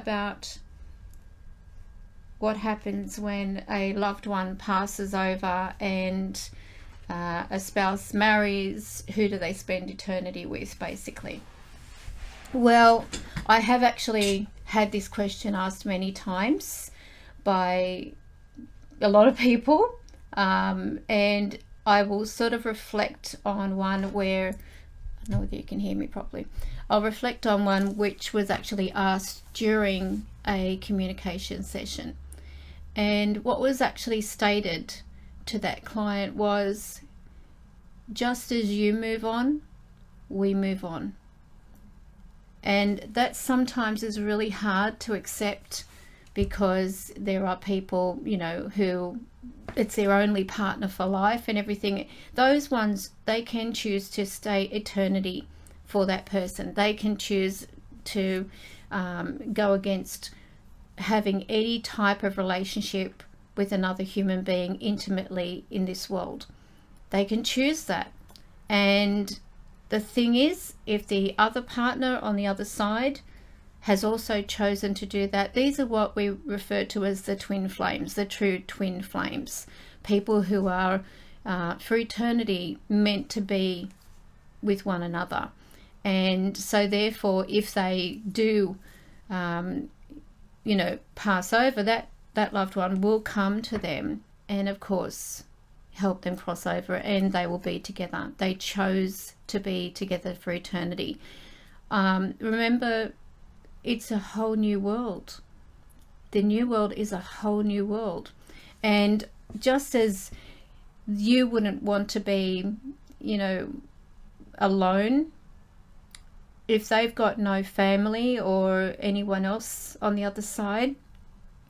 about what happens when a loved one passes over and a spouse marries. Who do they spend eternity with, basically? Well, I have actually had this question asked many times by a lot of people, and I will sort of reflect on one where, I don't know whether you can hear me properly, I'll reflect on one which was actually asked during a communication session. And what was actually stated to that client was, just as you move on, we move on. And that sometimes is really hard to accept, because there are people, you know, who it's their only partner for life and everything. Those ones, they can choose to stay eternity for that person. They can choose to go against having any type of relationship with another human being intimately in this world. They can choose that. And the thing is, if the other partner on the other side has also chosen to do that, these are what we refer to as the twin flames, the true twin flames. People who are for eternity meant to be with one another. And so therefore, if they do pass over, that loved one will come to them and of course help them cross over, and they will be together. They chose to be together for eternity. Remember, it's a whole new world. The new world is a whole new world. And just as you wouldn't want to be, alone, if they've got no family or anyone else on the other side,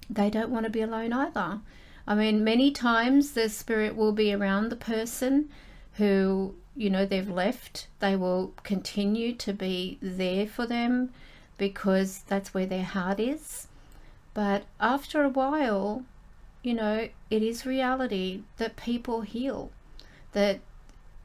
they don't want to be alone either. I mean, many times the spirit will be around the person who, they've left. They will continue to be there for them because that's where their heart is. But after a while, it is reality that people heal, that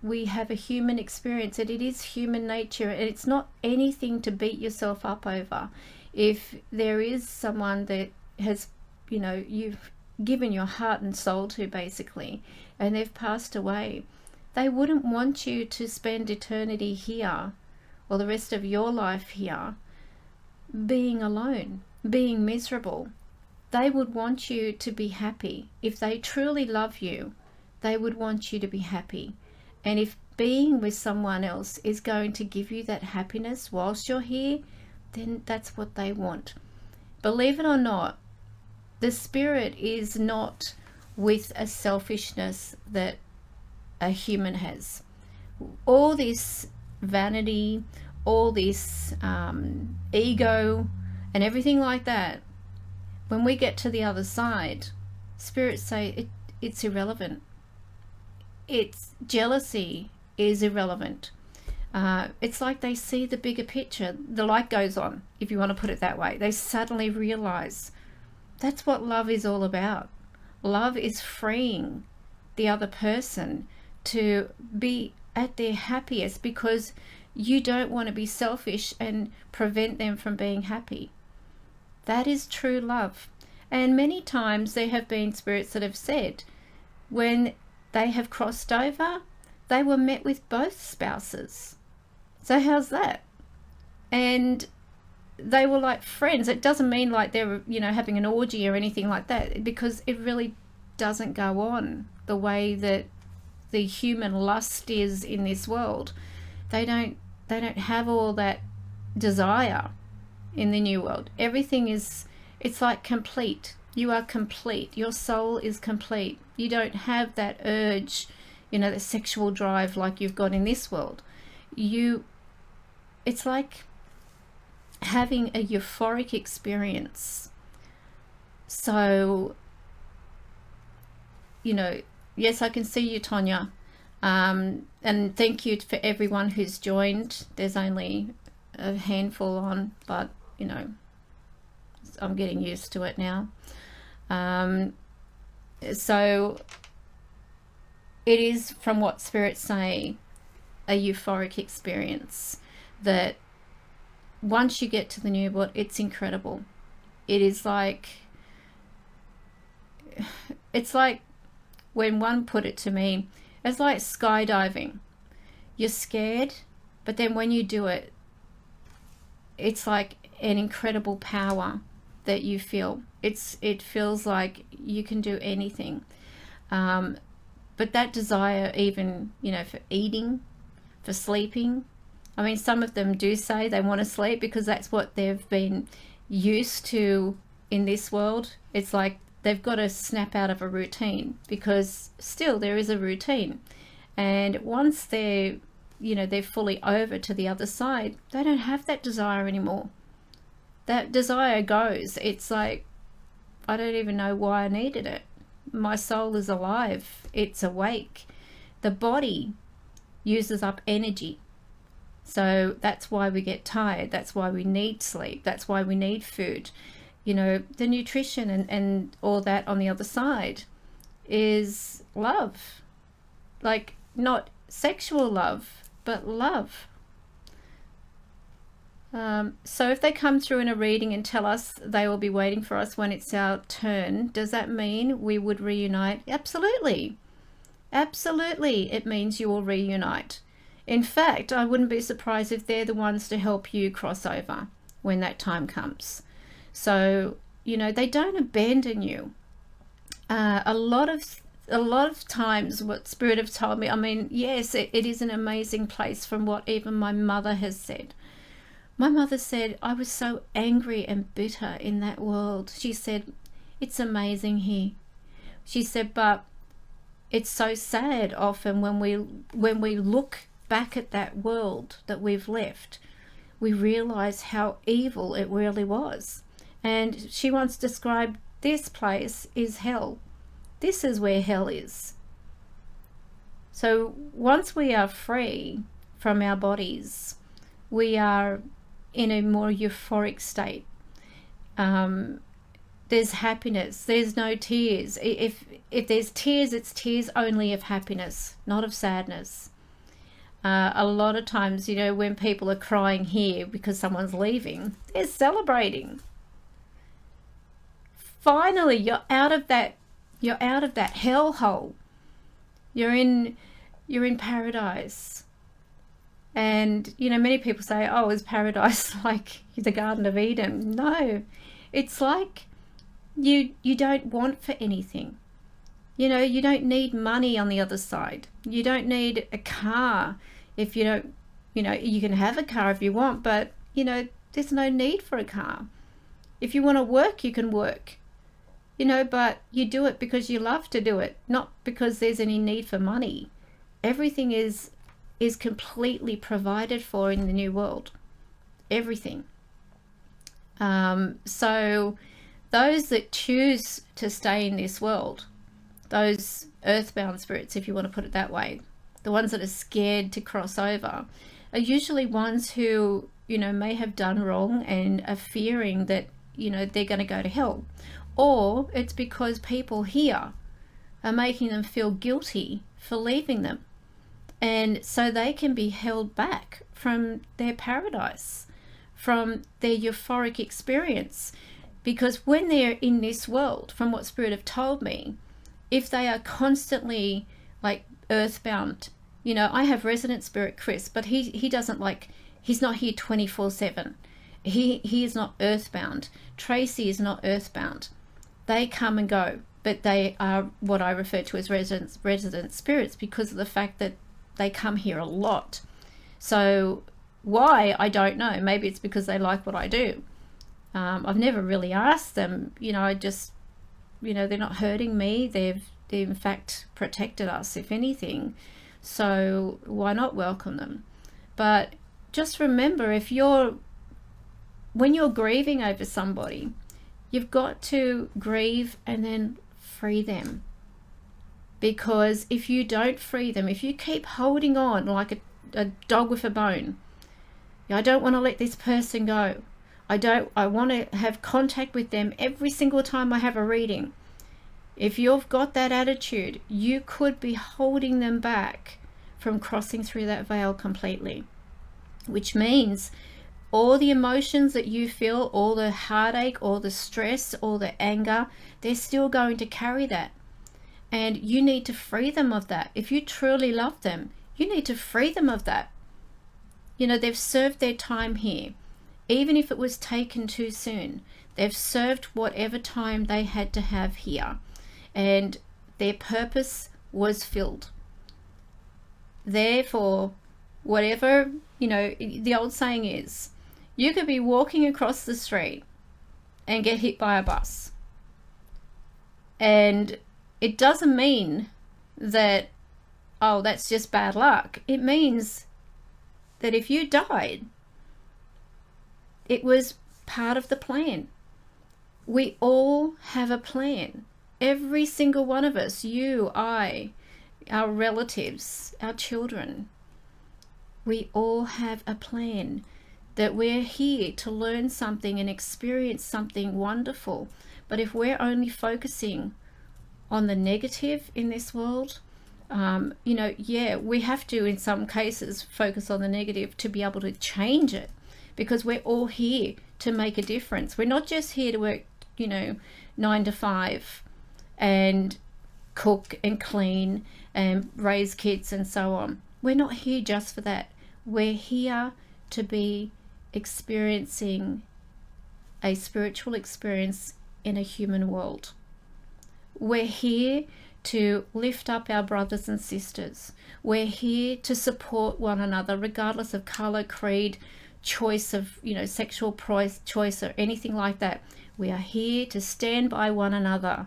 we have a human experience, and it is human nature, and it's not anything to beat yourself up over. If there is someone that has, you've given your heart and soul to, basically, and they've passed away, they wouldn't want you to spend eternity here, or the rest of your life here, being alone, being miserable. They would want you to be happy. If they truly love you, they would want you to be happy. And if being with someone else is going to give you that happiness whilst you're here, then that's what they want. Believe it or not, the spirit is not with a selfishness that a human has. All this vanity, all this ego and everything like that, when we get to the other side, spirits say it's irrelevant. It's jealousy is irrelevant. It's like they see the bigger picture. The light goes on, if you want to put it that way. They suddenly realize that's what love is all about. Love is freeing the other person to be at their happiest, because you don't want to be selfish and prevent them from being happy. That is true love. And many times there have been spirits that have said, when they have crossed over, they were met with both spouses. So how's that? And they were like friends. It doesn't mean like they were, having an orgy or anything like that, because it really doesn't go on the way that the human lust is in this world. They don't have all that desire in the new world. Everything is, it's like complete. You are complete. Your soul is complete. You don't have that urge, the sexual drive like you've got in this world. It's like having a euphoric experience. So, yes, I can see you, Tonya. And thank you for everyone who's joined. There's only a handful on, but, I'm getting used to it now. So it is, from what spirits say, a euphoric experience that once you get to the new world, it's incredible. it is like, it's like, when one put it to me, it's like skydiving. You're scared, but then when you do it, it's like an incredible power that you feel. It feels like you can do anything. But that desire, even, you know, for eating, for sleeping, I mean, some of them do say they want to sleep because that's what they've been used to in this world. It's like they've got to snap out of a routine, because still there is a routine. And once they're, you know, they're fully over to the other side, they don't have that desire anymore. That desire goes. It's like, I don't even know why I needed it. My soul is alive. It's awake. The body uses up energy. So that's why we get tired. That's why we need sleep. That's why we need food. You know, the nutrition and all that on the other side is love. Like, not sexual love, but love. So if they come through in a reading and tell us they will be waiting for us when it's our turn, does that mean we would reunite? Absolutely. Absolutely, it means you will reunite. In fact, I wouldn't be surprised if they're the ones to help you cross over when that time comes. So, you know, they don't abandon you. A lot of times what Spirit have told me, I mean, yes, it is an amazing place from what even my mother has said. My mother said, I was so angry and bitter in that world. She said, it's amazing here. She said, but it's so sad often when we look back at that world that we've left, we realize how evil it really was. And she once described this place is hell. This is where hell is. So once we are free from our bodies, we are in a more euphoric state. There's happiness. There's no tears. If there's tears, it's tears only of happiness, not of sadness. A lot of times, you know, when people are crying here because someone's leaving, they're celebrating. Finally, you're out of that hellhole. You're in paradise. And, you know, many people say, oh, is paradise like the Garden of Eden? No, it's like you don't want for anything. You know, you don't need money on the other side. You don't need a car if you don't, you know, you can have a car if you want, but, you know, there's no need for a car. If you want to work, you can work, you know, but you do it because you love to do it, not because there's any need for money. Everything is completely provided for in the new world. Everything. So those that choose to stay in this world, those earthbound spirits, if you want to put it that way, the ones that are scared to cross over, are usually ones who, you know, may have done wrong and are fearing that, you know, they're going to go to hell. Or it's because people here are making them feel guilty for leaving them. And so they can be held back from their paradise, from their euphoric experience. Because when they're in this world, from what Spirit have told me, if they are constantly like earthbound, you know, I have resident spirit Chris, but he doesn't like, he's not here 24/7. He is not earthbound. Tracy is not earthbound. They come and go, but they are what I refer to as resident spirits because of the fact that they come here a lot. So why, I don't know. Maybe it's because they like what I do. I've never really asked them, you know, I just, you know, they're not hurting me. They've in fact protected us, if anything. So why not welcome them? But just remember, when you're grieving over somebody, you've got to grieve and then free them. Because if you don't free them, if you keep holding on like a dog with a bone, I don't want to let this person go. I want to have contact with them every single time I have a reading. If you've got that attitude, you could be holding them back from crossing through that veil completely. Which means all the emotions that you feel, all the heartache, all the stress, all the anger, they're still going to carry that. And you need to free them of that. If you truly love them, you need to free them of that. You know, they've served their time here. Even if it was taken too soon, they've served whatever time they had to have here. And their purpose was filled. Therefore, whatever, you know, the old saying is, you could be walking across the street and get hit by a bus. And it doesn't mean that, oh, that's just bad luck. It means that if you died, it was part of the plan. We all have a plan. Every single one of us, you, I, our relatives, our children, we all have a plan, that we're here to learn something and experience something wonderful. But if we're only focusing on the negative in this world, you know, yeah, we have to, in some cases, focus on the negative to be able to change it, because we're all here to make a difference. We're not just here to work, you know, 9 to 5 and cook and clean and raise kids and so on. We're not here just for that. We're here to be experiencing a spiritual experience in a human world. We're here to lift up our brothers and sisters. We're here to support one another, regardless of color, creed, choice of, you know, sexual choice or anything like that. We are here to stand by one another,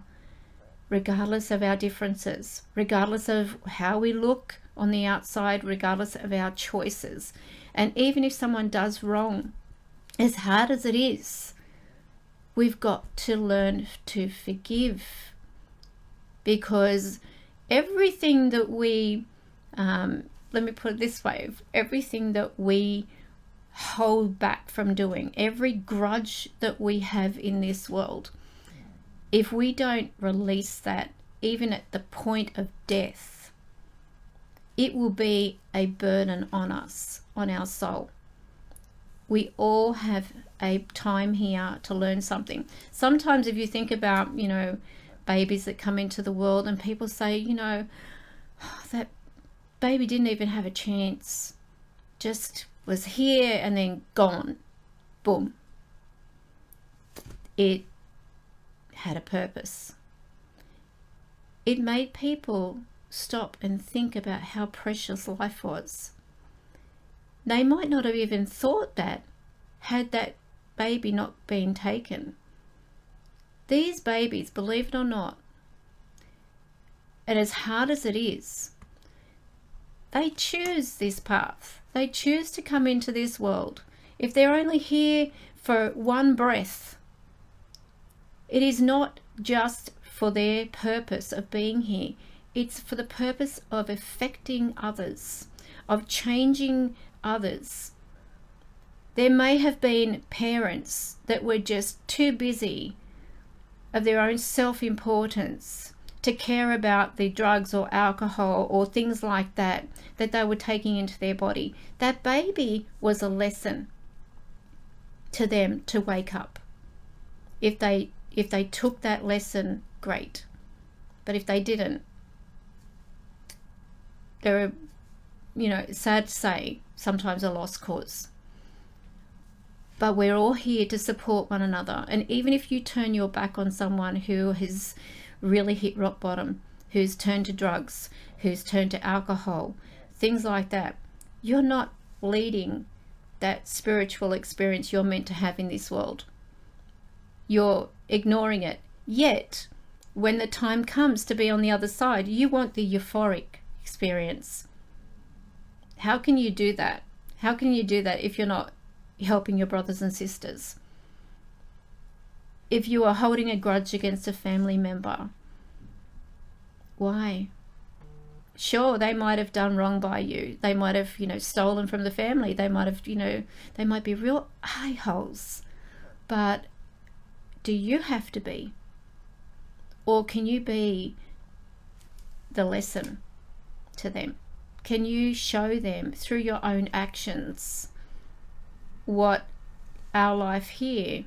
regardless of our differences, regardless of how we look on the outside, regardless of our choices. And even if someone does wrong, as hard as it is, we've got to learn to forgive, because everything that we, let me put it this way, everything that we hold back from doing, every grudge that we have in this world, if we don't release that, even at the point of death, it will be a burden on us, on our soul. We all have a time here to learn something. Sometimes if you think about, you know, babies that come into the world and people say, you know, oh, that baby didn't even have a chance, just was here and then gone, boom. It had a purpose. It made people stop and think about how precious life was. They might not have even thought that had that baby not been taken. These babies, believe it or not, and as hard as it is, they choose this path. They choose to come into this world. If they're only here for one breath, it is not just for their purpose of being here. It's for the purpose of affecting others, of changing others. There may have been parents that were just too busy of their own self-importance to care about the drugs or alcohol or things like that that they were taking into their body. That baby was a lesson to them to wake up. If they took that lesson, great. But if they didn't, they're, you know, sad to say, sometimes a lost cause. But we're all here to support one another. And even if you turn your back on someone who has really hit rock bottom, who's turned to drugs, who's turned to alcohol, things like that, you're not leading that spiritual experience you're meant to have in this world. You're ignoring it. Yet, when the time comes to be on the other side, you want the euphoric experience. How can you do that? How can you do that if you're not helping your brothers and sisters? If you are holding a grudge against a family member, why? Sure, they might have done wrong by you. They might have, you know, stolen from the family. They might have, you know, they might be real eye-holes. But do you have to be? Or can you be the lesson to them? Can you show them through your own actions what our life here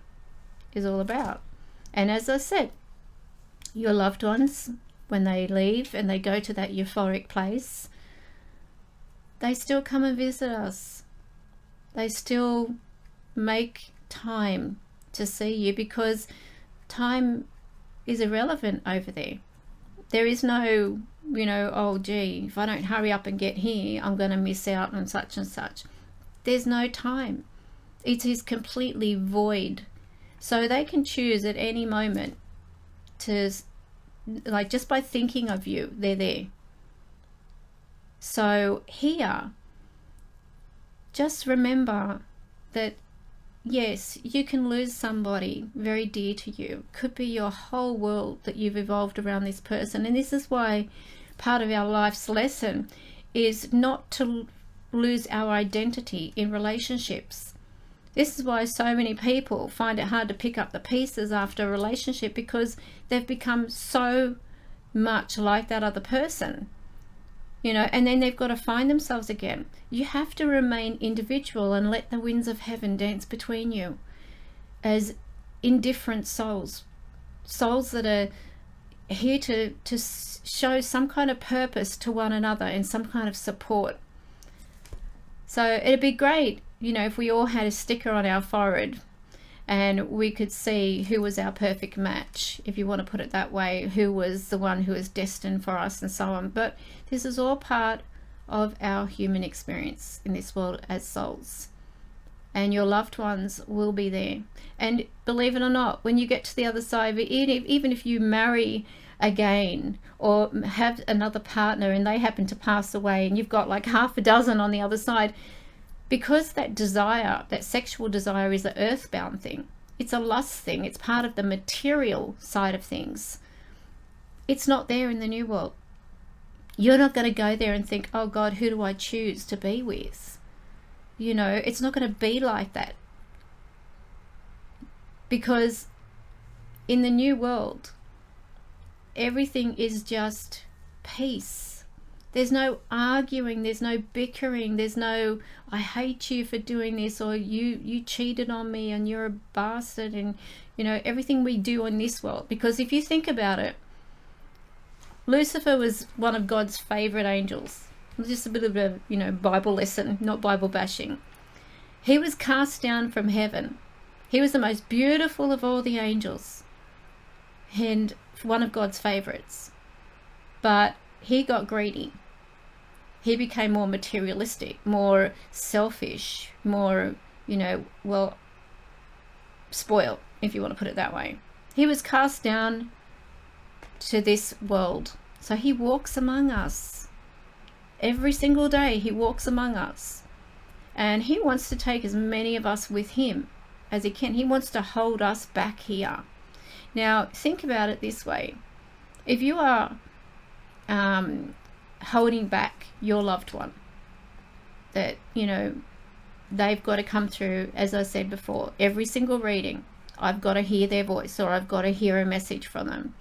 is all about. And as I said, your loved ones, when they leave and they go to that euphoric place, they still come and visit us. They still make time to see you, because time is irrelevant over there. There is no, oh gee, if I don't hurry up and get here, I'm going to miss out on such and such. There's no time. It is completely void. So they can choose at any moment to, like, just by thinking of you, they're there. So here, just remember that yes, you can lose somebody very dear to you. Could be your whole world that you've evolved around this person. And this is why part of our life's lesson is not to lose our identity in relationships. This is why so many people find it hard to pick up the pieces after a relationship, because they've become so much like that other person. And then they've got to find themselves again. You have to remain individual and let the winds of heaven dance between you as indifferent souls that are here to show some kind of purpose to one another and some kind of support. So it'd be great, if we all had a sticker on our forehead and we could see who was our perfect match, if you want to put it that way, who was the one who was destined for us and so on. But this is all part of our human experience in this world as souls. And your loved ones will be there. And believe it or not, when you get to the other side, even if you marry again or have another partner and they happen to pass away and you've got like half a dozen on the other side, because that desire, that sexual desire, is an earthbound thing. It's a lust thing. It's part of the material side of things. It's not there in the new world. You're not going to go there and think, oh God, who do I choose to be with? It's not going to be like that. Because in the new world, everything is just peace. There's no arguing, there's no bickering, there's no, I hate you for doing this, or you cheated on me and you're a bastard, and everything we do in this world. Because if you think about it, Lucifer was one of God's favorite angels. Just a bit of a, Bible lesson, not Bible bashing. He was cast down from heaven. He was the most beautiful of all the angels and one of God's favorites. But he got greedy. He became more materialistic, more selfish, more, spoiled, if you want to put it that way. He was cast down to this world. So he walks among us. Every single day he walks among us. And he wants to take as many of us with him as he can. He wants to hold us back here. Now, think about it this way. If you are holding back your loved one, that they've got to come through, as I said before, every single reading, I've got to hear their voice, or I've got to hear a message from them.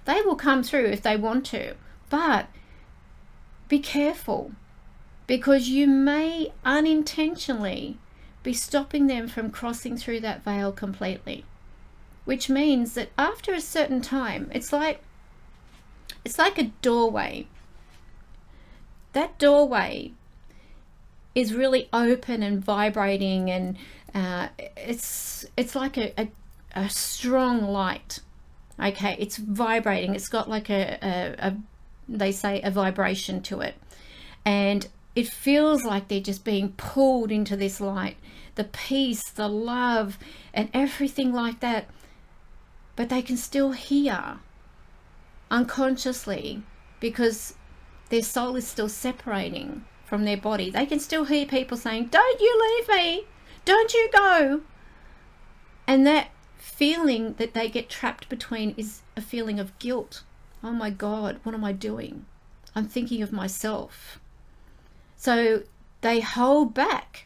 They will come through if they want to, but be careful, because you may unintentionally be stopping them from crossing through that veil completely, which means that after a certain time, it's like a doorway. That doorway is really open and vibrating, and it's like a strong light. Okay, it's vibrating. It's got like they say a vibration to it, and it feels like they're just being pulled into this light, the peace, the love, and everything like that. But they can still hear unconsciously, because their soul is still separating from their body. They can still hear people saying, "Don't you leave me, don't you go." And that feeling that they get trapped between is a feeling of guilt. Oh my God, what am I doing? I'm thinking of myself. So they hold back.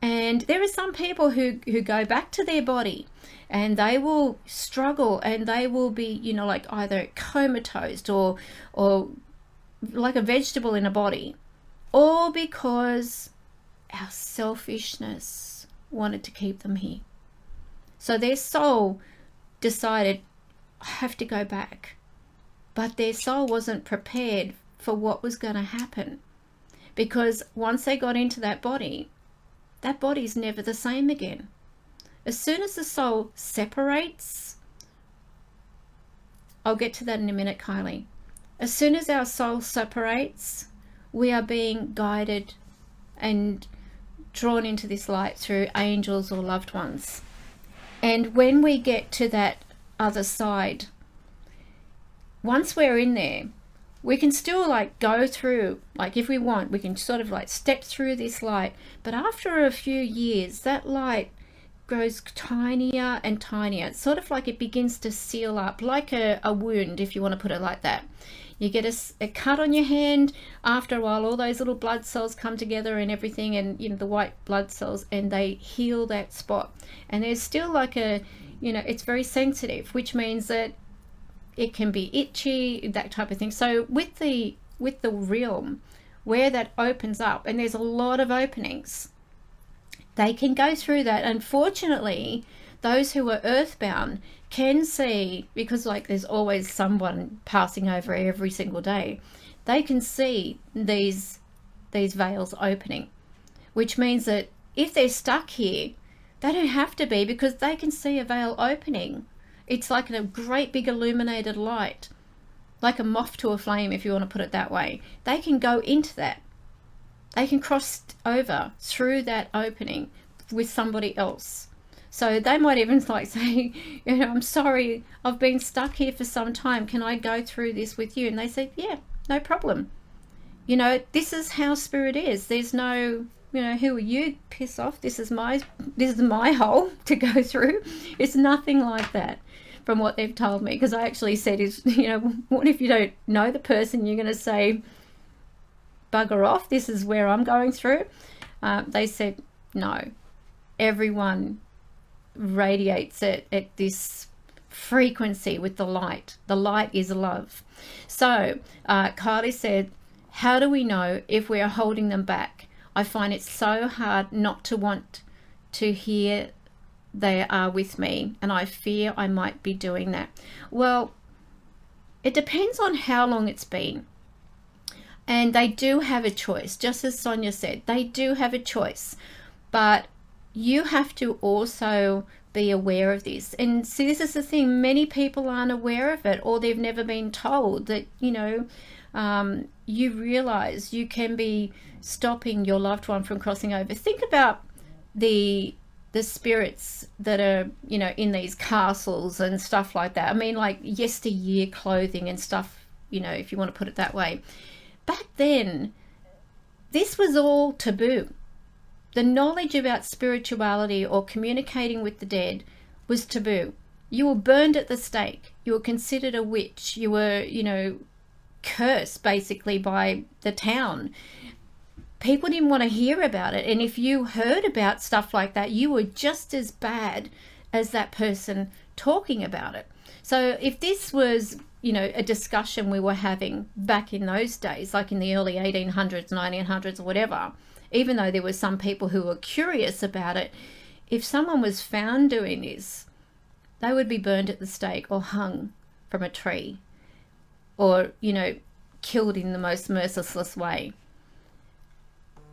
And there are some people who go back to their body, and they will struggle, and they will be, like either comatose or like a vegetable in a body, all because our selfishness wanted to keep them here. So their soul decided, I have to go back. But their soul wasn't prepared for what was going to happen. Because once they got into that body's never the same again. As soon as the soul separates, I'll get to that in a minute, Kylie. As soon as our soul separates, we are being guided and drawn into this light through angels or loved ones. And when we get to that other side, once we're in there, we can still like go through, like if we want, we can sort of like step through this light. But after a few years, that light grows tinier and tinier. It's sort of like it begins to seal up, like a wound, if you want to put it like that. You get a cut on your hand. After a while, all those little blood cells come together and everything, and you know, the white blood cells, and they heal that spot. And there's still like a, you know, it's very sensitive, which means that it can be itchy, that type of thing. So with the realm, where that opens up, and there's a lot of openings, they can go through that. Unfortunately, those who are earthbound can see, because like there's always someone passing over every single day, they can see these veils opening, which means that if they're stuck here, they don't have to be, because they can see a veil opening. It's like a great big illuminated light, like a moth to a flame, if you want to put it that way. They can go into that. They can cross over through that opening with somebody else. So they might even like say, you know, I'm sorry, I've been stuck here for some time. Can I go through this with you? And they say, yeah, no problem. You know, this is how spirit is. There's no, you know, who are you? Piss off. This is my hole to go through. It's nothing like that from what they've told me. Because I actually said, is, you know, what if you don't know the person? You're going to say, bugger off, this is where I'm going through. They said, no, everyone radiates it at this frequency with the light. The light is love. So Kylie said, how do we know if we are holding them back? I find it so hard not to want to hear they are with me, and I fear I might be doing that. Well, it depends on how long it's been. And they do have a choice, just as Sonia said, they do have a choice. But you have to also be aware of this. And see, this is the thing, many people aren't aware of it, or they've never been told that, you know, you realize you can be stopping your loved one from crossing over. Think about the spirits that are, you know, in these castles and stuff like that. I mean, like yesteryear clothing and stuff, you know, if you want to put it that way. Back then, this was all taboo. The knowledge about spirituality or communicating with the dead was taboo. You were burned at the stake. You were considered a witch. You were, you know, cursed basically by the town. People didn't want to hear about it. And if you heard about stuff like that, you were just as bad as that person talking about it. So if this was, you know, a discussion we were having back in those days, like in the early 1800s, 1900s or whatever, even though there were some people who were curious about it, if someone was found doing this, they would be burned at the stake or hung from a tree, or, you know, killed in the most merciless way.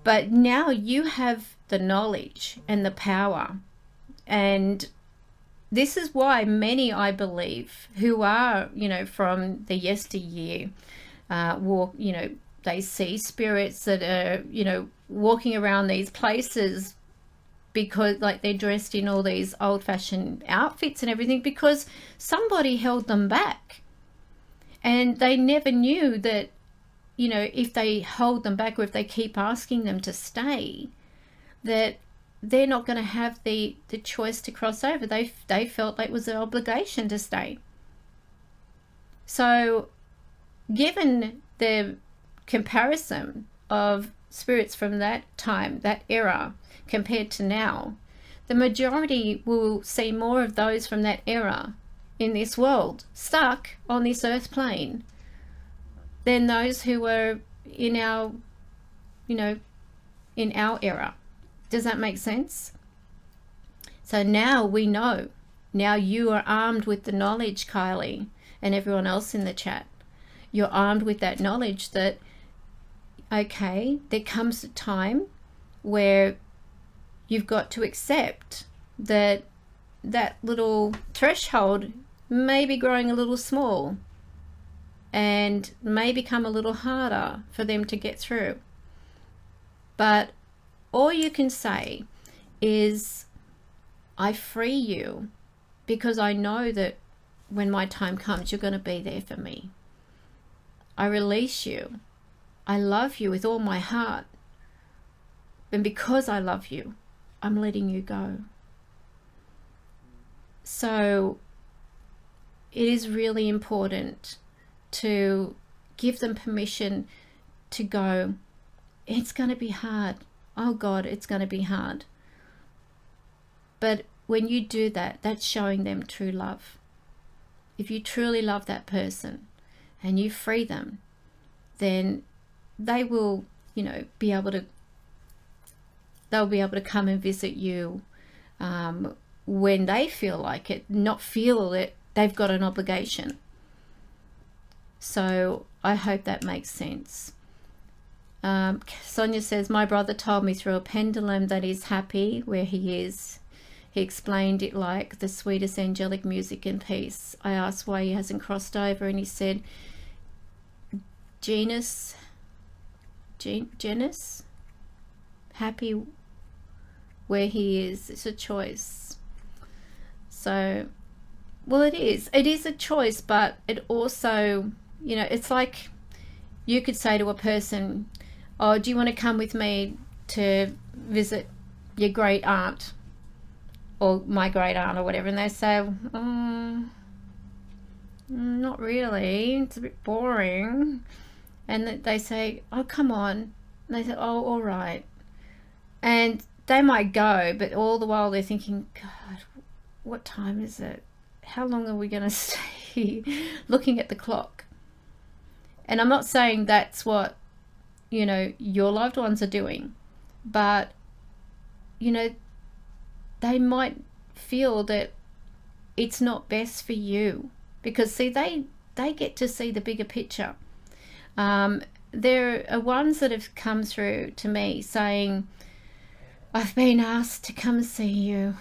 But now you have the knowledge and the power, and this is why many, I believe, who are, you know, from the yesteryear, walk, you know, they see spirits that are, you know, walking around these places, because like they're dressed in all these old-fashioned outfits and everything, because somebody held them back. And they never knew that, you know, if they hold them back, or if they keep asking them to stay, that they're not going to have the choice to cross over. They felt like it was an obligation to stay. So given the comparison of spirits from that time, that era, compared to now, the majority will see more of those from that era in this world, stuck on this earth plane, than those who were in our, you know, in our era. Does that make sense? So now we know. Now you are armed with the knowledge, Kylie, and everyone else in the chat. You're armed with that knowledge that, okay, there comes a time where you've got to accept that that little threshold may be growing a little small and may become a little harder for them to get through. But all you can say is, I free you because I know that when my time comes, you're going to be there for me. I release you. I love you with all my heart. And because I love you, I'm letting you go. So it is really important to give them permission to go, it's going to be hard. Oh God, it's going to be hard. But when you do that, that's showing them true love. If you truly love that person and you free them, then they will, they'll be able to come and visit you when they feel like it, not feel that they've got an obligation. So I hope that makes sense. Sonia says, my brother told me through a pendulum that he's happy where he is. He explained it like the sweetest angelic music and peace. I asked why he hasn't crossed over, and he said, Genus, happy where he is. It's a choice. So, well, it is a choice, but it also, it's like you could say to a person, oh, do you want to come with me to visit your great aunt or my great aunt or whatever? And they say, not really, it's a bit boring. And they say, oh, come on. And they say, oh, all right. And they might go, but all the while they're thinking, God, what time is it? How long are we going to stay? Looking at the clock. And I'm not saying that's what, your loved ones are doing, but, they might feel that it's not best for you because, see, they get to see the bigger picture. There are ones that have come through to me saying, I've been asked to come see you.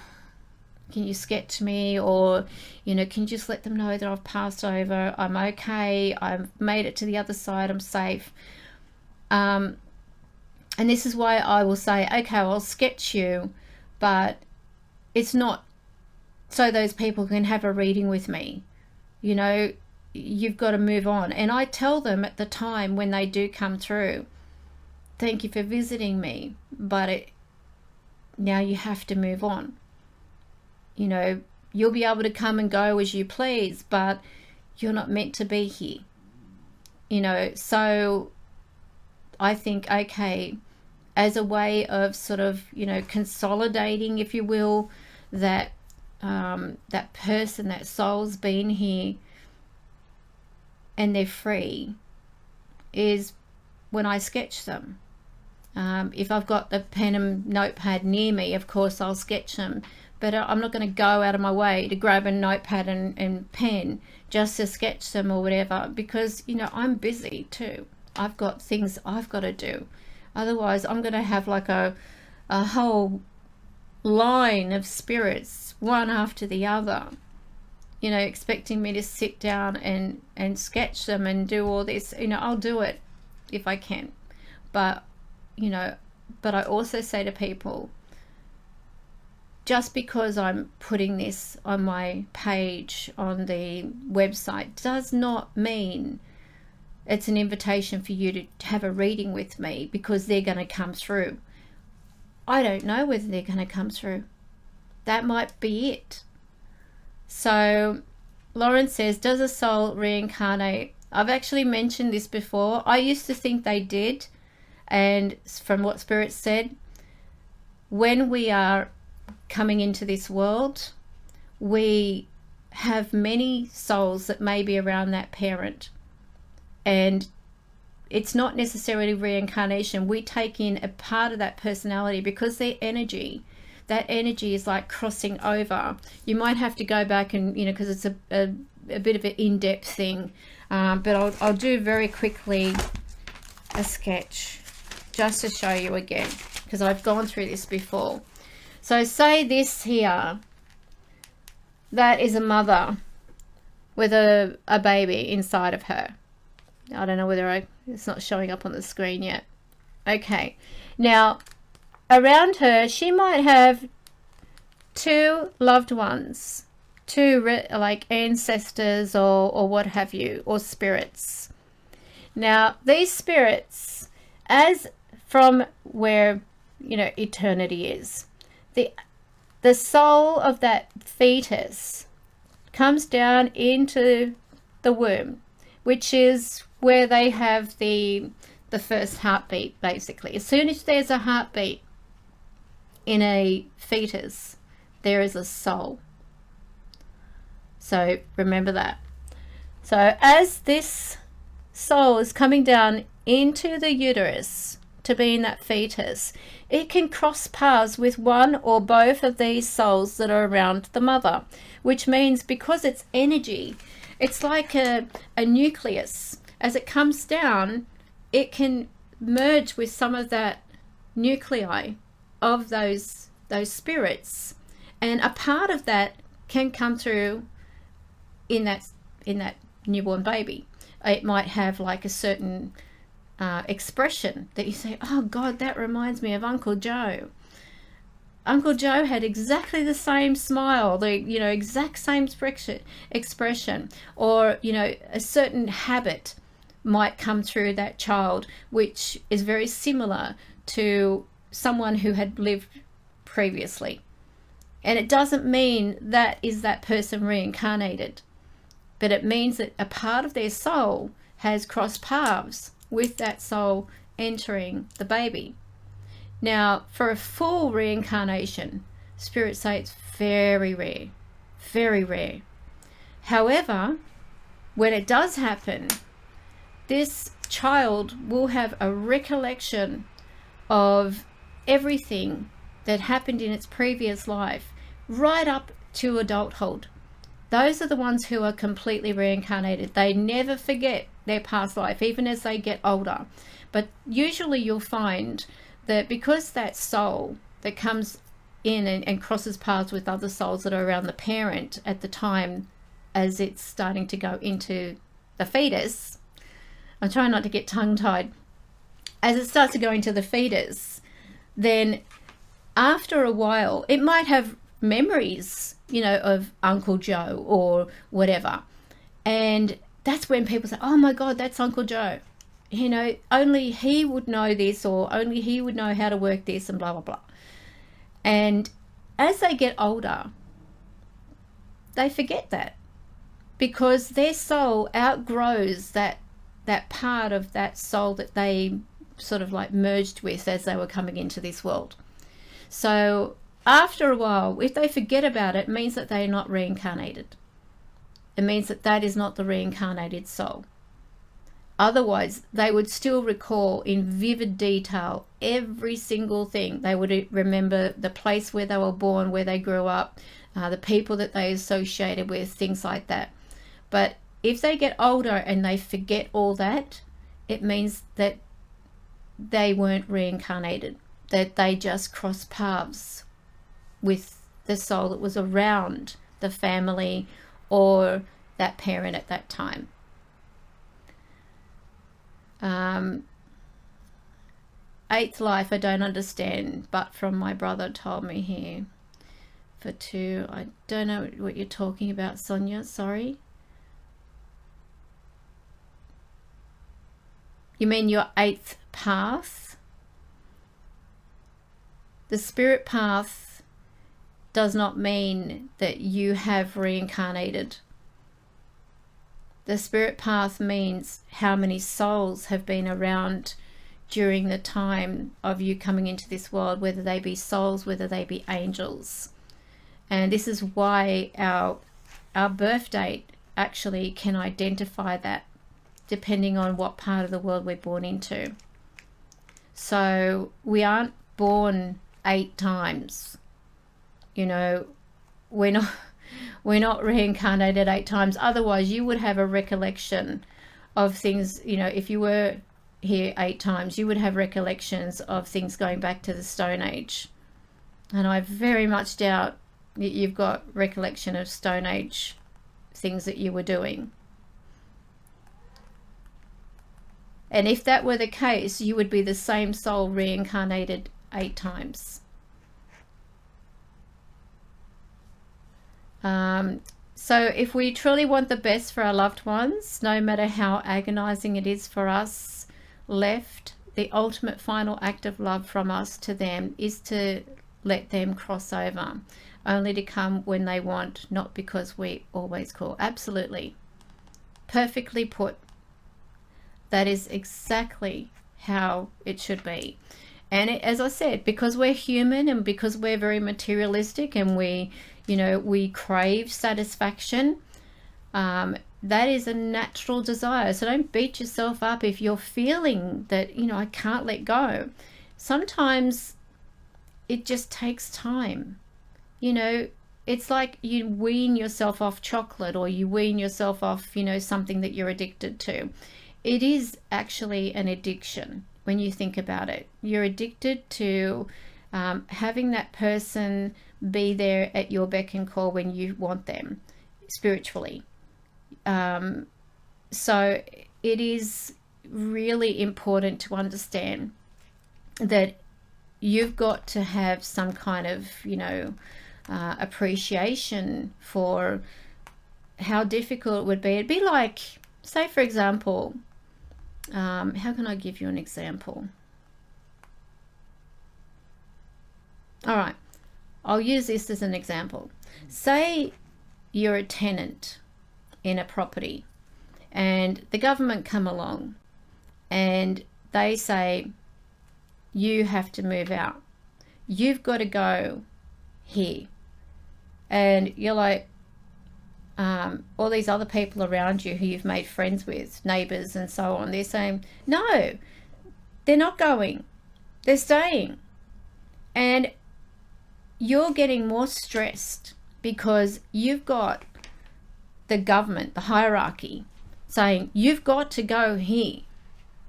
Can you sketch me? Or, can you just let them know that I've passed over? I'm okay. I've made it to the other side. I'm safe. And this is why I will say, okay, I'll sketch you, but it's not so those people can have a reading with me. You've got to move on. And I tell them at the time when they do come through, thank you for visiting me, but now you have to move on. You'll be able to come and go as you please, but you're not meant to be here. So I think, okay, as a way of sort of, consolidating, if you will, that that person, that soul's been here and they're free, is when I sketch them. If I've got the pen and notepad near me, of course I'll sketch them, but I'm not going to go out of my way to grab a notepad and pen just to sketch them or whatever, because I'm busy too. I've got things I've got to do. Otherwise I'm going to have like a whole line of spirits, one after the other, expecting me to sit down and sketch them and do all this. I'll do it if I can, but but I also say to people, just because I'm putting this on my page on the website does not mean it's an invitation for you to have a reading with me because they're going to come through. I don't know whether they're going to come through. That might be it. So Lauren says, does a soul reincarnate? I've actually mentioned this before. I used to think they did. And from what Spirit said, when we are coming into this world, we have many souls that may be around that parent. And it's not necessarily reincarnation. We take in a part of that personality because their energy, that energy is like crossing over. You might have to go back and, you know, because it's a bit of an in-depth thing, but I'll do very quickly a sketch just to show you again, because I've gone through this before. So say this here, that is a mother with a baby inside of her. I don't know whether it's not showing up on the screen yet. Okay, now around her she might have two loved ones, two like ancestors or what have you, or spirits. Now these spirits, as from where, you know, eternity is, the soul of that fetus comes down into the womb, which is where they have the first heartbeat, basically. As soon as there's a heartbeat in a fetus, there is a soul. So remember that. So as this soul is coming down into the uterus to be in that fetus, it can cross paths with one or both of these souls that are around the mother, which means because it's energy, it's like a nucleus. As it comes down, it can merge with some of that nuclei of those spirits, and a part of that can come through in that newborn baby. It might have like a certain expression that you say, oh God, that reminds me of Uncle Joe. Uncle Joe had exactly the same smile, the, you know, exact same expression, or, you know, a certain habit might come through that child, which is very similar to someone who had lived previously. And it doesn't mean that is that person reincarnated, but it means that a part of their soul has crossed paths with that soul entering the baby. Now, for a full reincarnation, spirits say it's very rare, very rare. However, when it does happen, this child will have a recollection of everything that happened in its previous life right up to adulthood. Those are the ones who are completely reincarnated. They never forget their past life, even as they get older. But usually you'll find that because that soul that comes in and crosses paths with other souls that are around the parent at the time as it's starting to go into the fetus, I'm trying not to get tongue-tied, as it starts to go into the fetus, then after a while it might have memories, you know, of Uncle Joe or whatever, and that's when people say, oh my God, that's Uncle Joe, you know, only he would know this, or only he would know how to work this, and blah blah blah. And as they get older, they forget that, because their soul outgrows that part of that soul that they sort of like merged with as they were coming into this world. So after a while, if they forget about it, it means that they're not reincarnated. It means that that is not the reincarnated soul. Otherwise, they would still recall in vivid detail every single thing. They would remember the place where they were born, where they grew up, the people that they associated with, things like that. But if they get older and they forget all that, it means that they weren't reincarnated, that they just crossed paths with the soul that was around the family or that parent at that time. Eighth life, I don't understand, but from my brother told me here. For two, I don't know what you're talking about, Sonia, sorry. You mean your eighth path? The spirit path does not mean that you have reincarnated. The spirit path means how many souls have been around during the time of you coming into this world, whether they be souls, whether they be angels. And this is why our birth date actually can identify that, depending on what part of the world we're born into. So we aren't born 8 times. you know, we're not we're not reincarnated 8 times. Otherwise you would have a recollection of things. You know, if you were here 8 times, you would have recollections of things going back to the Stone Age. And I very much doubt that you've got recollection of Stone Age things that you were doing. And if that were the case, you would be the same soul reincarnated 8 times. So if we truly want the best for our loved ones, no matter how agonizing it is for us left, the ultimate final act of love from us to them is to let them cross over, only to come when they want, not because we always call. Absolutely. Perfectly put. That is exactly how it should be. And as I said, because we're human and because we're very materialistic and we, you know, we crave satisfaction, that is a natural desire. So don't beat yourself up if you're feeling that, you know, I can't let go. Sometimes it just takes time. You know, it's like you wean yourself off chocolate, or you wean yourself off, you know, something that you're addicted to. It is actually an addiction when you think about it. You're addicted to having that person be there at your beck and call when you want them spiritually. So it is really important to understand that you've got to have some kind of, you know, appreciation for how difficult it would be. It'd be like, say for example, how can I give you an example? All right, I'll use this as an example. Say you're a tenant in a property and the government come along and they say you have to move out. You've got to go here. And you're like, all these other people around you who you've made friends with, neighbors and so on, they're saying, no, they're not going. They're staying. And you're getting more stressed because you've got the government, the hierarchy, saying, you've got to go here.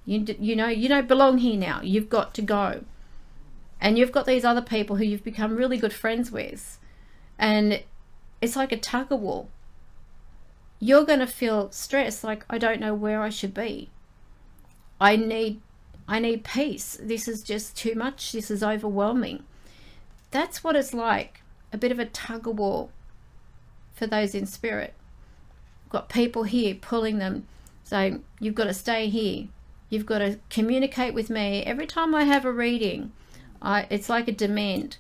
You know, you don't belong here now. You've got to go. And you've got these other people who you've become really good friends with. And it's like a tug of war. You're going to feel stressed, like, I don't know where I should be. I need peace. This is just too much. This is overwhelming. That's what it's like, a bit of a tug of war for those in spirit. Got people here pulling them, saying, you've got to stay here. You've got to communicate with me. Every time I have a reading, it's like a demand.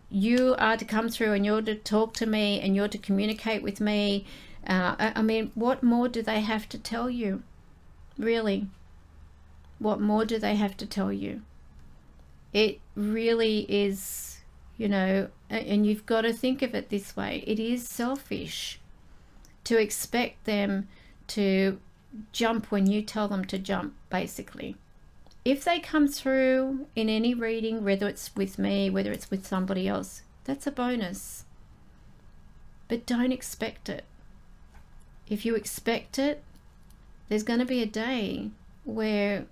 You are to come through and you're to talk to me and you're to communicate with me. I mean, what more do they have to tell you? Really? What more do they have to tell you? It really is, you know, and you've got to think of it this way. It is selfish to expect them to jump when you tell them to jump, basically. If they come through in any reading, whether it's with me, whether it's with somebody else, that's a bonus. But don't expect it. If you expect it, there's going to be a day where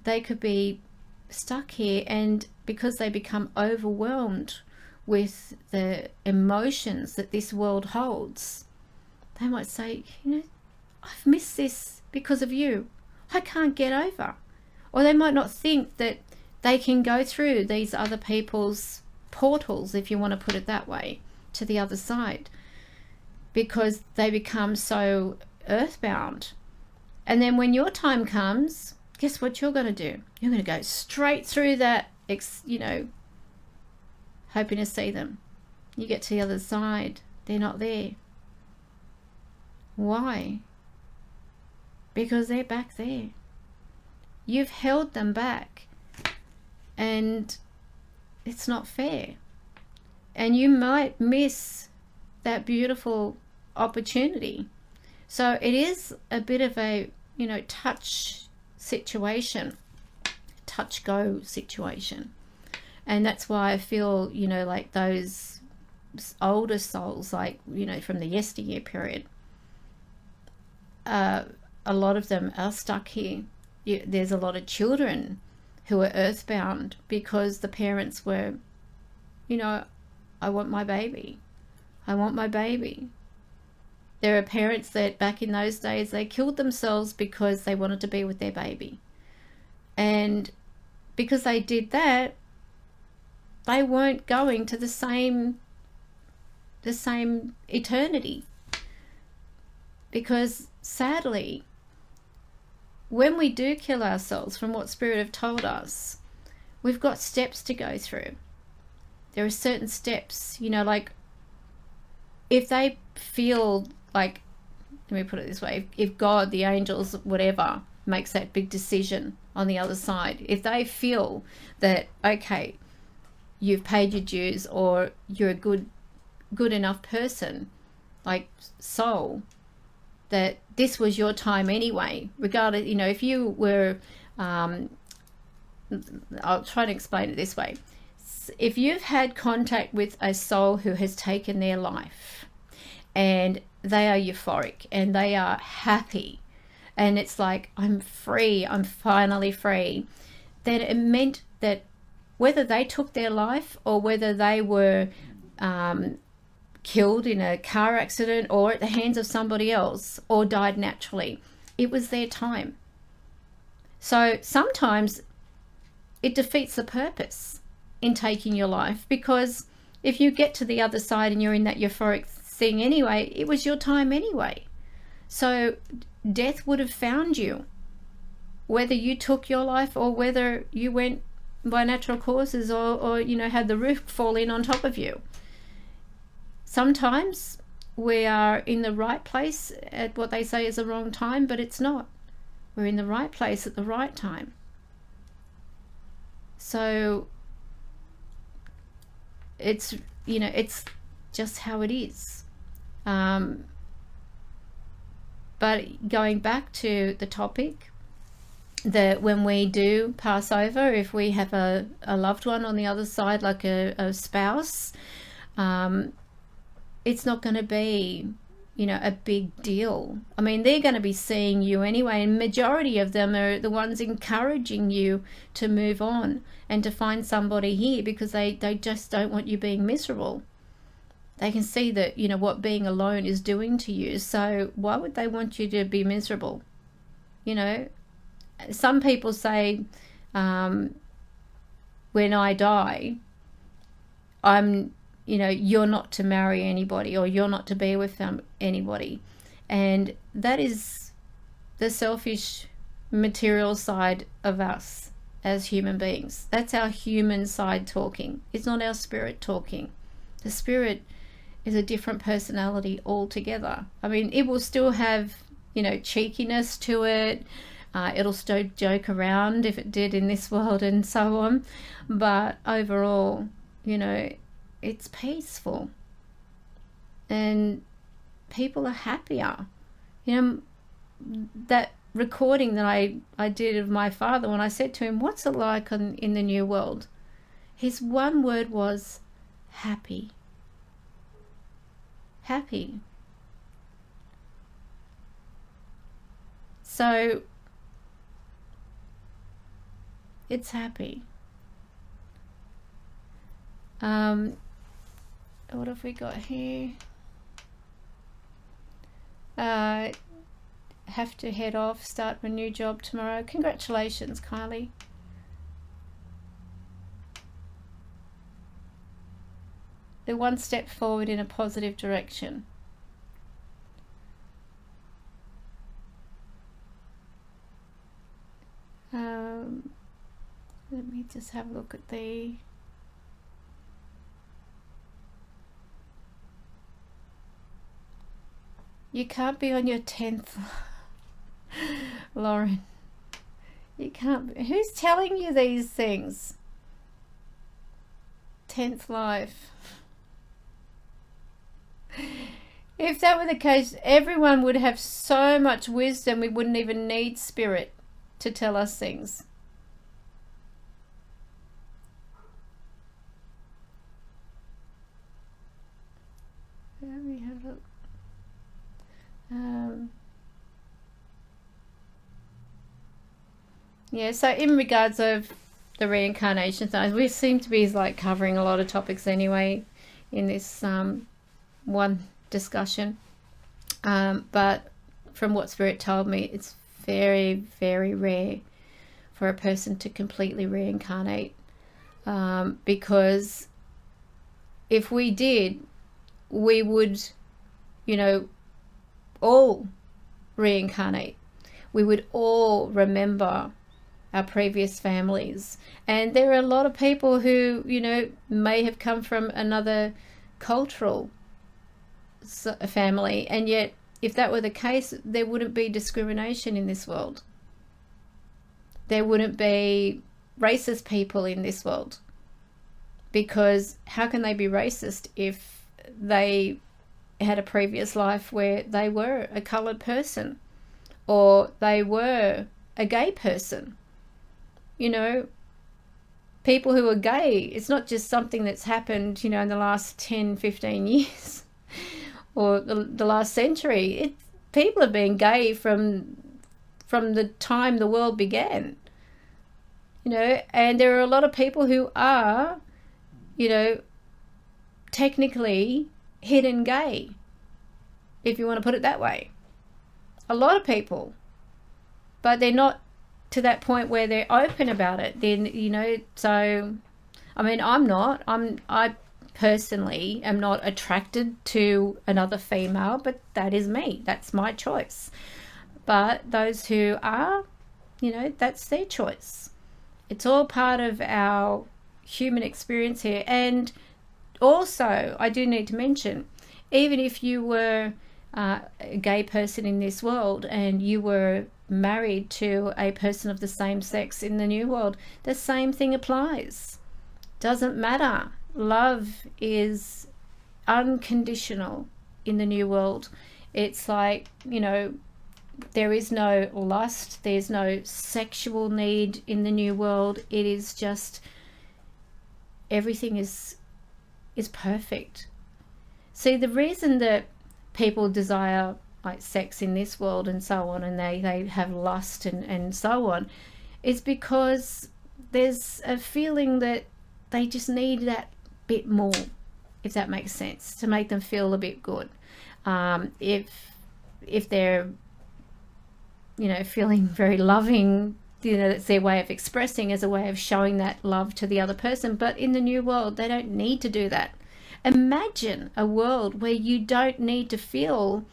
they could be stuck here, and because they become overwhelmed with the emotions that this world holds, they might say, you know, I've missed this because of you. I can't get over. Or they might not think that they can go through these other people's portals, if you want to put it that way, to the other side, because they become so earthbound. And then when your time comes, guess what you're going to do? You're going to go straight through that, you know, hoping to see them. You get to the other side, they're not there. Why? Because they're back there. You've held them back, and it's not fair. And you might miss that beautiful opportunity. So it is a bit of a, you know, touch go situation. And that's why I feel, you know, like those older souls, like, you know, from the yesteryear period, a lot of them are stuck here. There's a lot of children who are earthbound because the parents were, you know, I want my baby. I want my baby. There are parents that back in those days, they killed themselves because they wanted to be with their baby. And because they did that, they weren't going to the same eternity. Because sadly, when we do kill ourselves, from what Spirit have told us, we've got steps to go through. There are certain steps, you know, like if they feel like, let me put it this way, if God, the angels, whatever, makes that big decision on the other side, if they feel that, okay, you've paid your dues, or you're a good enough person, like soul, that this was your time anyway, regardless, you know, if you were, I'll try to explain it this way. If you've had contact with a soul who has taken their life, and they are euphoric and they are happy, and it's like, I'm free, I'm finally free, then it meant that whether they took their life or whether they were killed in a car accident or at the hands of somebody else or died naturally, it was their time. So sometimes it defeats the purpose in taking your life, because if you get to the other side and you're in that euphoric thing anyway, it was your time anyway. So death would have found you, whether you took your life or whether you went by natural causes, or you know, had the roof fall in on top of you. Sometimes we are in the right place at what they say is the wrong time, but it's not. We're in the right place at the right time. So it's, you know, it's just how it is. But going back to the topic, that when we do pass over, if we have a loved one on the other side, like a spouse, it's not going to be, you know, a big deal. I mean, they're going to be seeing you anyway, and majority of them are the ones encouraging you to move on and to find somebody here, because they just don't want you being miserable. They can see that, you know, what being alone is doing to you. So why would they want you to be miserable? You know, some people say, when I die, you know, you're not to marry anybody, or you're not to be with anybody. And that is the selfish, material side of us as human beings. That's our human side talking. It's not our spirit talking. The spirit is a different personality altogether. I mean, it will still have, you know, cheekiness to it. It'll still joke around if it did in this world and so on. But overall, you know, it's peaceful. And people are happier. You know, that recording that I did of my father, when I said to him, what's it like in the new world? His one word was happy. Happy. So it's happy. What have we got here? Have to head off, start my new job tomorrow. Congratulations, Kylie. The one step forward in a positive direction. Let me just have a look at the... You can't be on your 10th, Lauren. You can't be. Who's telling you these things? 10th life. If that were the case, everyone would have so much wisdom, we wouldn't even need spirit to tell us things. Let me have a look. Yeah, so in regards of the reincarnation thing, we seem to be like covering a lot of topics anyway in this one discussion. But from what Spirit told me, it's very, very rare for a person to completely reincarnate. Because if we did, we would, all reincarnate. We would all remember our previous families. And there are a lot of people who, may have come from another cultural family, and yet if that were the case, there wouldn't be discrimination in this world. There wouldn't be racist people in this world, because how can they be racist if they had a previous life where they were a coloured person or they were a gay person? People who are gay, it's not just something that's happened, in the last 10, 15 years or the last century. People have been gay from the time the world began, and there are a lot of people who are, technically hidden gay, if you want to put it that way. A lot of people, but they're not to that point where they're open about it. Then, so, I mean, I personally am not attracted to another female, but that is me. That's my choice. But those who are, that's their choice. It's all part of our human experience here. And also, I do need to mention, even if you were a gay person in this world and you were married to a person of the same sex in the new world, the same thing applies. Doesn't matter. Love is unconditional in the new world. It's like, there is no lust, there's no sexual need in the new world. It is just, everything is perfect. See, the reason that people desire like sex in this world and so on, and they have lust and so on, is because there's a feeling that they just need that bit more, if that makes sense, to make them feel a bit good. If they're feeling very loving, that's their way of expressing, as a way of showing that love to the other person. But in the new world, they don't need to do that. Imagine a world where you don't need to feel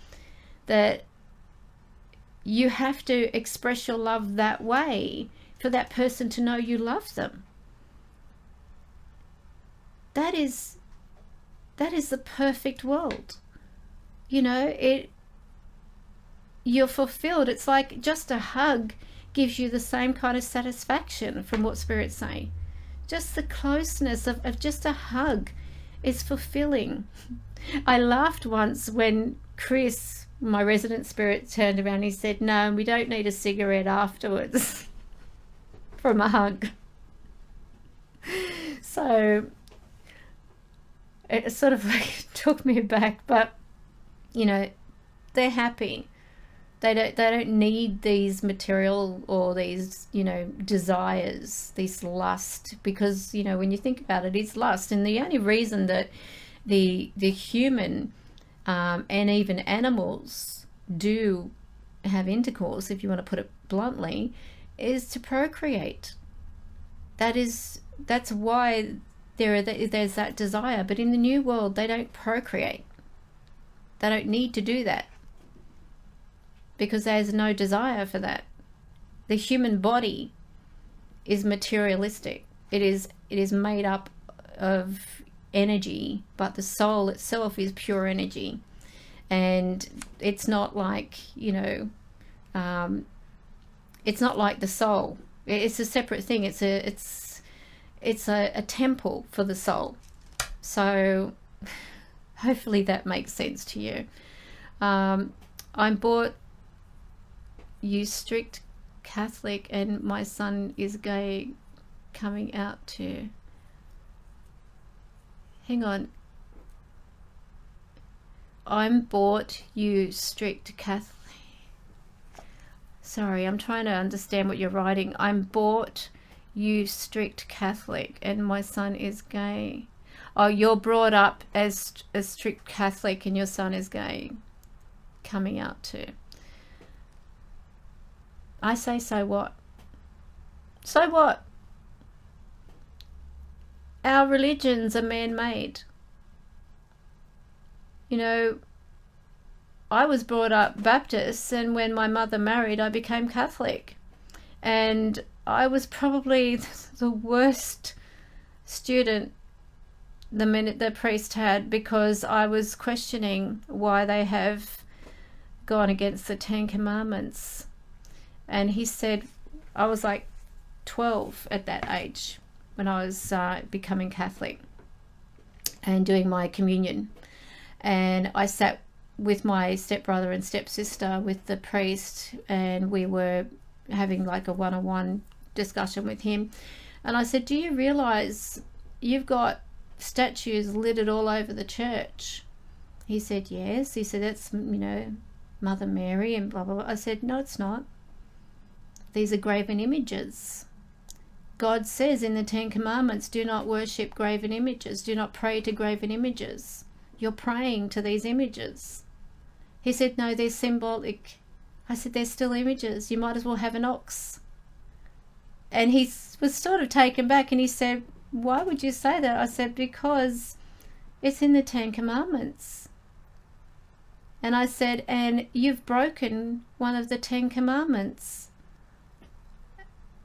that you have to express your love that way for that person to know you love them. That is the perfect world. You're fulfilled. It's like just a hug gives you the same kind of satisfaction, from what Spirit's saying. Just the closeness of just a hug is fulfilling. I laughed once when Chris, my resident spirit, turned around and he said, "No, we don't need a cigarette afterwards from a hug." So it sort of like took me aback, but they're happy. They don't need these material or these desires, this lust, because when you think about it, it's lust. And the only reason that the human and even animals do have intercourse, if you want to put it bluntly, is to procreate. That's why there's that desire. But in the new world, they don't procreate. They don't need to do that, because there's no desire for that. The human body is materialistic. It is made up of energy, but the soul itself is pure energy. And it's not like it's not like the soul. It's a separate thing. It's a temple for the soul. So hopefully that makes sense to you. I'm bought you strict Catholic and my son is gay, coming out to... Hang on. I'm bought, you strict Catholic. Sorry, I'm trying to understand what you're writing. I'm bought, you strict Catholic, and my son is gay. Oh, you're brought up as a strict Catholic and your son is gay. Coming out too. I say, so what? So what? Our religions are man-made. You know, I was brought up Baptist, and when my mother married, I became Catholic. And I was probably the worst student the minute the priest had, because I was questioning why they have gone against the 10 Commandments. And he said, I was like 12 at that age when I was becoming Catholic and doing my communion. And I sat with my stepbrother and stepsister with the priest, and we were having like a one-on-one discussion with him. And I said, do you realize you've got statues littered all over the church? He said, yes. He said, that's, you know, Mother Mary and blah, blah, blah. I said, no, it's not. These are graven images. God says in the 10 Commandments, do not worship graven images. Do not pray to graven images. You're praying to these images. He said, no, they're symbolic. I said, they're still images. You might as well have an ox. And he was sort of taken back, and he said, why would you say that? I said, because it's in the 10 Commandments. And I said, and you've broken one of the 10 Commandments.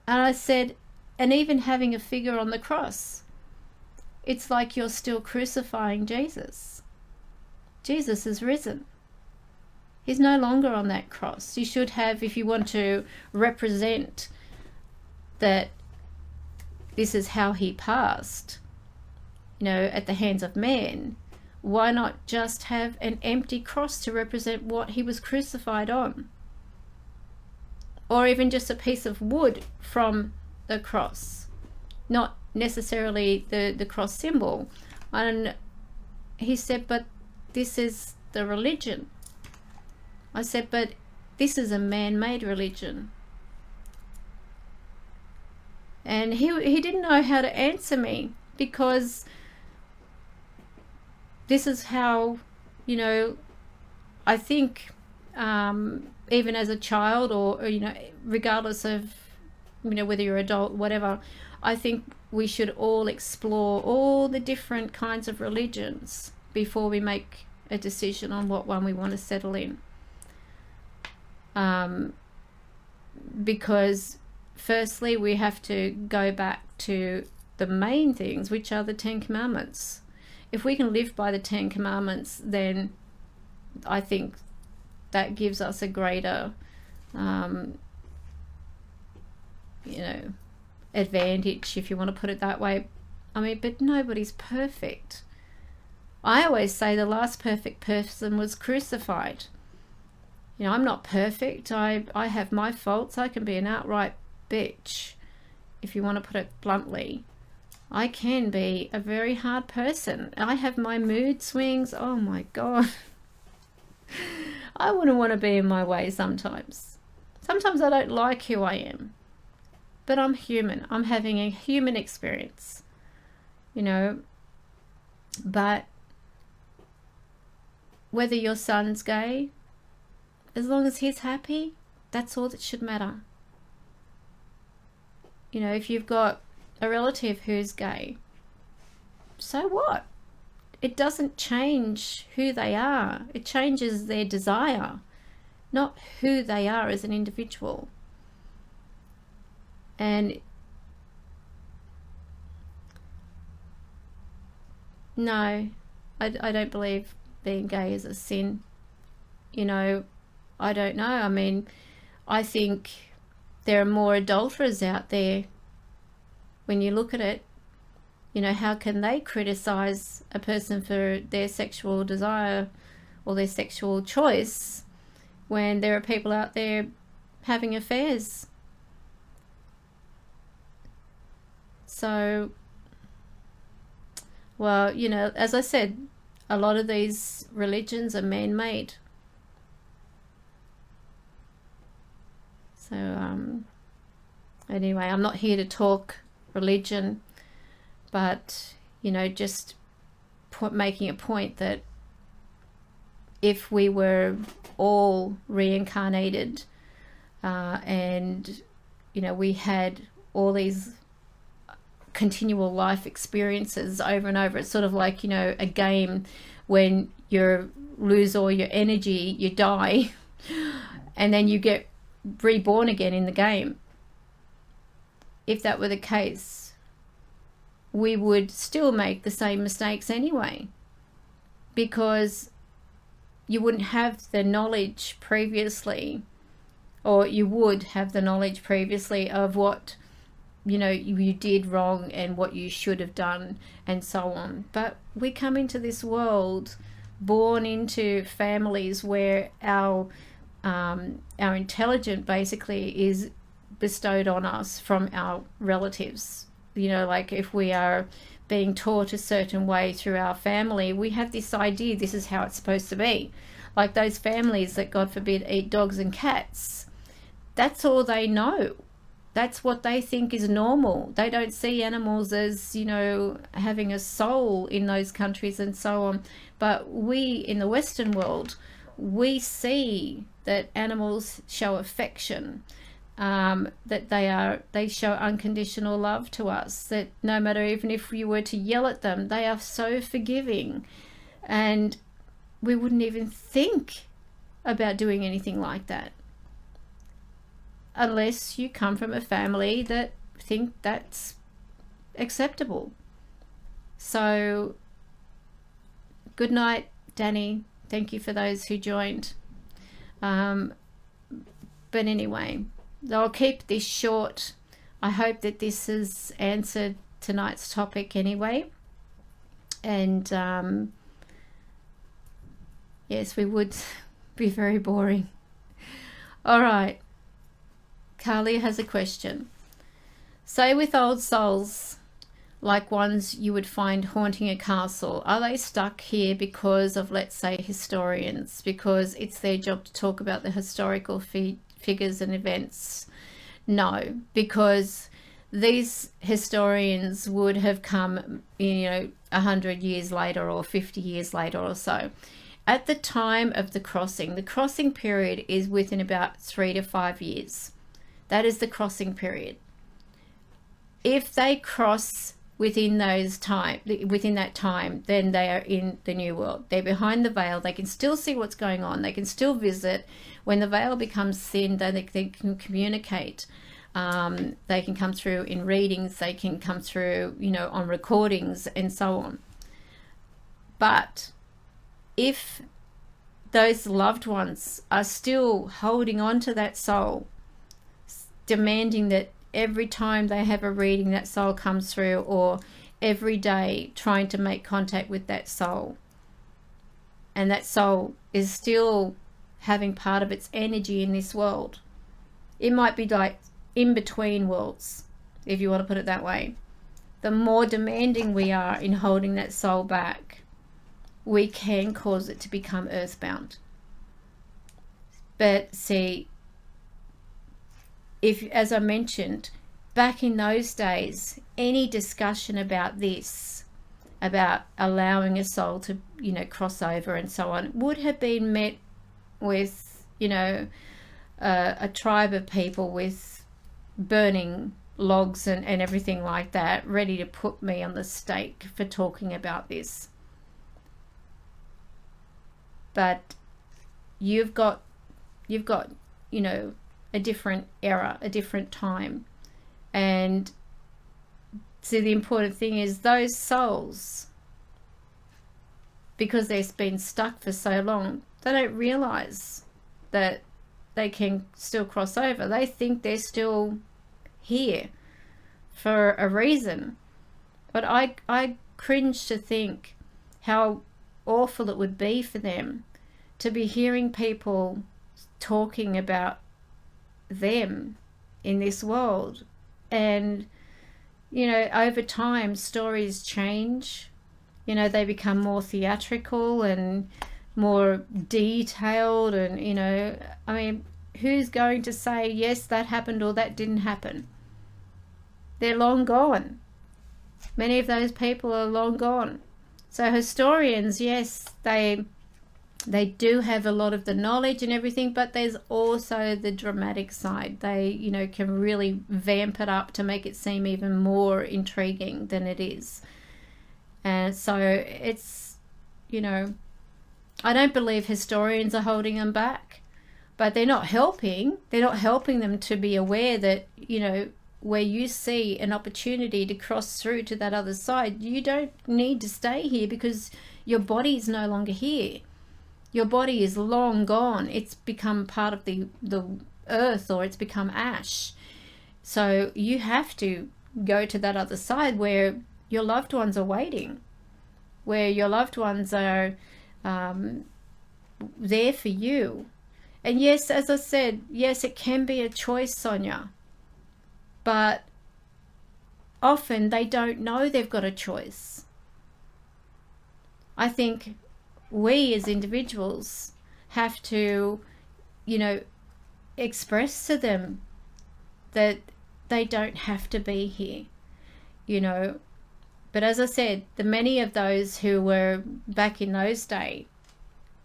And I said, and even having a figure on the cross, it's like you're still crucifying Jesus. Jesus is risen. He's no longer on that cross. You should have, if you want to represent that this is how he passed, you know, at the hands of man, why not just have an empty cross to represent what he was crucified on? Or even just a piece of wood from the cross, not necessarily the cross symbol. And he said, but this is the religion. I said, but this is a man-made religion. And he didn't know how to answer me, because this is how, you know, I think even as a child, or, you know, regardless of, you know, whether you're adult, whatever, I think we should all explore all the different kinds of religions before we make a decision on what one we want to settle in. Because firstly, we have to go back to the main things, which are the 10 Commandments. If we can live by the 10 Commandments, then I think that gives us a greater, you know, advantage, if you want to put it that way. I mean, but nobody's perfect. I always say the last perfect person was crucified. You know, I'm not perfect. I have my faults. I can be an outright bitch, if you want to put it bluntly. I can be a very hard person. I have my mood swings. Oh my God. I wouldn't want to be in my way sometimes. Sometimes I don't like who I am. But I'm human. I'm having a human experience. You know. But whether your son's gay, as long as he's happy, that's all that should matter. You know, if you've got a relative who's gay, so what? It doesn't change who they are. It changes their desire, not who they are as an individual. And no, I don't believe being gay is a sin. You know, I don't know. I mean, I think there are more adulterers out there. When you look at it, you know, how can they criticize a person for their sexual desire or their sexual choice when there are people out there having affairs? So, well, you know, as I said, a lot of these religions are man-made. So anyway, I'm not here to talk religion, but just making a point that if we were all reincarnated and we had all these continual life experiences over and over, it's sort of like a game. When you lose all your energy, you die and then you get reborn again in the game. If that were the case, we would still make the same mistakes anyway, because you wouldn't have the knowledge previously, or you would have the knowledge previously of what you did wrong and what you should have done and so on. But we come into this world born into families where our intelligence basically is bestowed on us from our relatives. Like if we are being taught a certain way through our family, we have this idea this is how it's supposed to be. Like those families that, God forbid, eat dogs and cats, that's all they know. That's what they think is normal. They don't see animals as, having a soul in those countries and so on. But we in the Western world, we see that animals show affection, that they show unconditional love to us, that no matter, even if you were to yell at them, they are so forgiving. And we wouldn't even think about doing anything like that unless you come from a family that think that's acceptable. So good night, Danny. Thank you for those who joined. But anyway, I'll keep this short. I hope that this has answered tonight's topic anyway. And yes, we would be very boring. All right. Carly has a question. Say with old souls, like ones you would find haunting a castle, are they stuck here because of, let's say, historians, because it's their job to talk about the historical figures and events? No, because these historians would have come 100 years later or 50 years later or so. At the time of the crossing period is within about 3 to 5 years. That is the crossing period. If they cross within that time, then they are in the new world. They're behind the veil. They can still see what's going on. They can still visit. When the veil becomes thin, then they can communicate. They can come through in readings. They can come through, on recordings and so on. But if those loved ones are still holding on to that soul, demanding that every time they have a reading, that soul comes through, or every day trying to make contact with that soul, and that soul is still having part of its energy in this world, it might be like in between worlds, if you want to put it that way. The more demanding we are in holding that soul back, we can cause it to become earthbound. But see, if, as I mentioned, back in those days, any discussion about this, about allowing a soul to, cross over and so on, would have been met with, a tribe of people with burning logs and everything like that, ready to put me on the stake for talking about this. But you've got, a different era, a different time. And so the important thing is those souls, because they've been stuck for so long, they don't realize that they can still cross over. They think they're still here for a reason. But I cringe to think how awful it would be for them to be hearing people talking about them in this world. And over time stories change, You know, they become more theatrical and more detailed, and, you know, I mean, who's going to say, yes, that happened or that didn't happen? They're long gone. Many of those people are long gone. So historians, yes, they do have a lot of the knowledge and everything, but there's also the dramatic side. They, you know, can really vamp it up to make it seem even more intriguing than it is. And so it's, you know, I don't believe historians are holding them back, but they're not helping. They're not helping them to be aware that, you know, where you see an opportunity to cross through to that other side, you don't need to stay here because your body is no longer here. Your body is long gone. It's become part of the earth, or it's become ash. So you have to go to that other side where your loved ones are waiting, where your loved ones are there for you. And yes, as I said, yes, it can be a choice, Sonia, but often they don't know they've got a choice. I think we as individuals have to, you know, express to them that they don't have to be here, you know. But as I said, the many of those who were back in those days,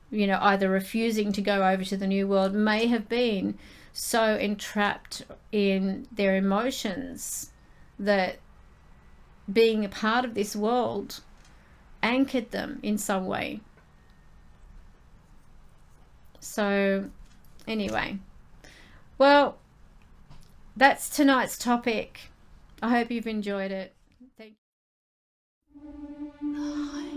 you know, either refusing to go over to the new world, may have been so entrapped in their emotions that being a part of this world anchored them in some way. So anyway, well, that's tonight's topic. I hope you've enjoyed it. Thank you.